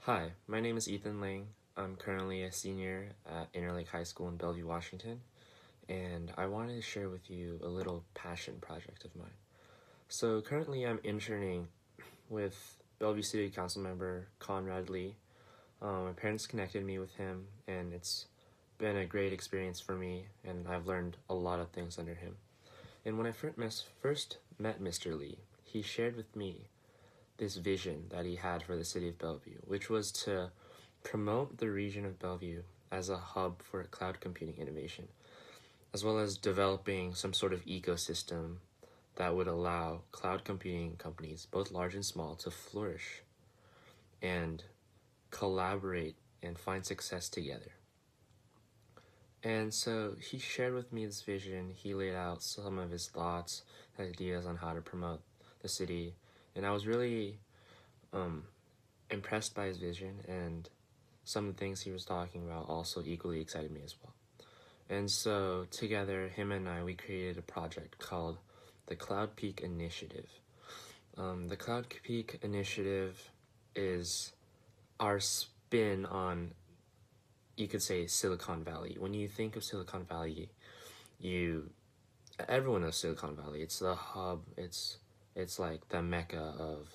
Hi, my name is Ethan Lang. I'm currently a senior at Interlake High School in Bellevue, Washington, and I wanted to share with you a little passion project of mine. So currently I'm interning with Bellevue City Council member Conrad Lee. My parents connected me with him, and it's been a great experience for me, and I've learned a lot of things under him. And when I first met Mr. Lee, he shared with me this vision that he had for the city of Bellevue, which was to promote the region of Bellevue as a hub for cloud computing innovation, as well as developing some sort of ecosystem that would allow cloud computing companies, both large and small, to flourish and collaborate and find success together. And so he shared with me this vision. He laid out some of his thoughts and ideas on how to promote the city, and I was really impressed by his vision, and some of the things he was talking about also equally excited me as well. And so together, him and I, we created a project called the Cloud Peak Initiative. The Cloud Peak Initiative is our spin on, you could say, Silicon Valley. When you think of Silicon Valley, everyone knows Silicon Valley. It's the hub. It's like the mecca of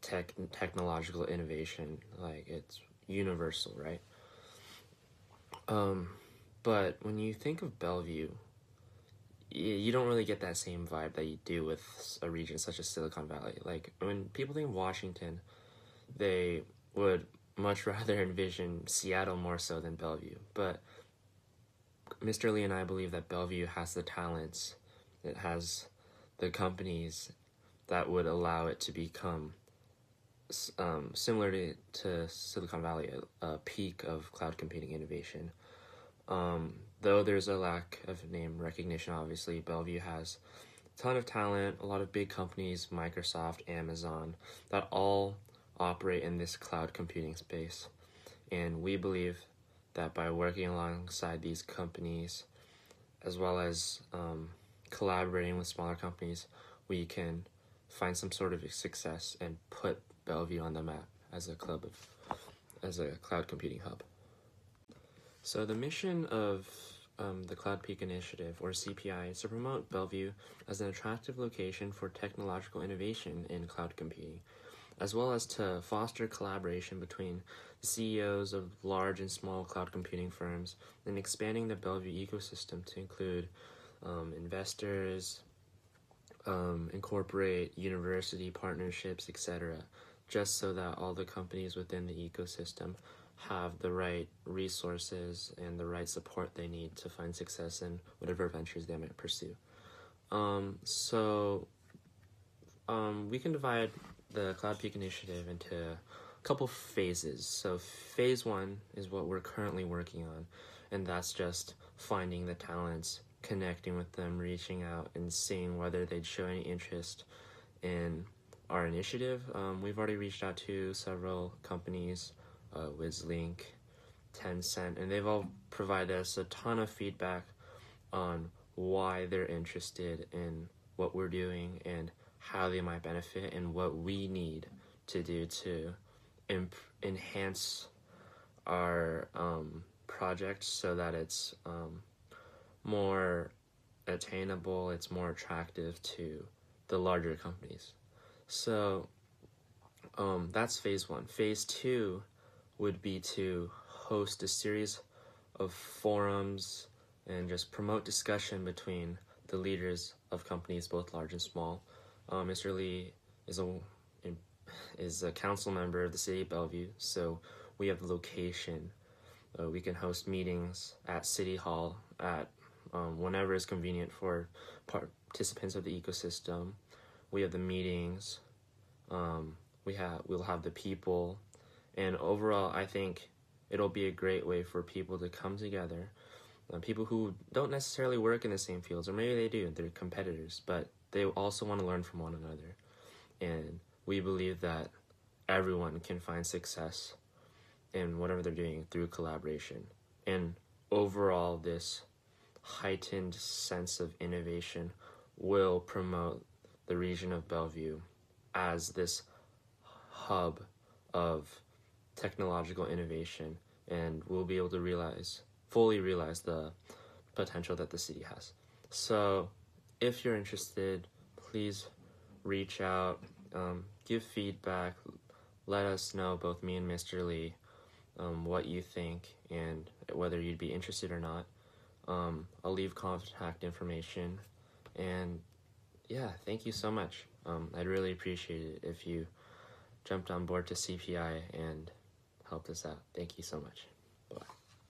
technological innovation. Like, it's universal, right? But when you think of Bellevue, you don't really get that same vibe that you do with a region such as Silicon Valley. Like, when people think of Washington, they would much rather envision Seattle more so than Bellevue. But Mr. Lee and I believe that Bellevue has the talents, it has the companies that would allow it to become similar to Silicon Valley, a peak of cloud computing innovation. Though there's a lack of name recognition, obviously, Bellevue has a ton of talent, a lot of big companies, Microsoft, Amazon, that all operate in this cloud computing space. And we believe that by working alongside these companies, as well as collaborating with smaller companies, we can find some sort of success and put Bellevue on the map as a cloud computing hub. So the mission of the Cloud Peak Initiative, or CPI, is to promote Bellevue as an attractive location for technological innovation in cloud computing, as well as to foster collaboration between the CEOs of large and small cloud computing firms, and expanding the Bellevue ecosystem to include investors, incorporate university partnerships, etc., just so that all the companies within the ecosystem have the right resources and the right support they need to find success in whatever ventures they might pursue. We can divide the Cloud Peak Initiative into a couple phases. So phase one is what we're currently working on, and that's just finding the talents, connecting with them, reaching out, and seeing whether they'd show any interest in our initiative. We've already reached out to several companies, WizLink, Tencent, and they've all provided us a ton of feedback on why they're interested in what we're doing and how they might benefit and what we need to do to enhance our project so that it's more attainable, it's more attractive to the larger companies. So that's phase one. Phase two would be to host a series of forums and just promote discussion between the leaders of companies, both large and small. Mr. Lee is a council member of the city of Bellevue, so we have the location. We can host meetings at City Hall at whenever is convenient for participants of the ecosystem. We have the meetings. We'll have the people, and overall, I think it'll be a great way for people to come together. People who don't necessarily work in the same fields, or maybe they do, they're competitors, but they also want to learn from one another. And we believe that everyone can find success in whatever they're doing through collaboration. And overall, this heightened sense of innovation will promote the region of Bellevue as this hub of technological innovation, and we'll be able to fully realize the potential that the city has. So if you're interested, please reach out, give feedback, let us know, both me and Mr. Lee, what you think and whether you'd be interested or not. I'll leave contact information, and yeah, thank you so much. I'd really appreciate it if you jumped on board to CPI and helped us out. Thank you so much.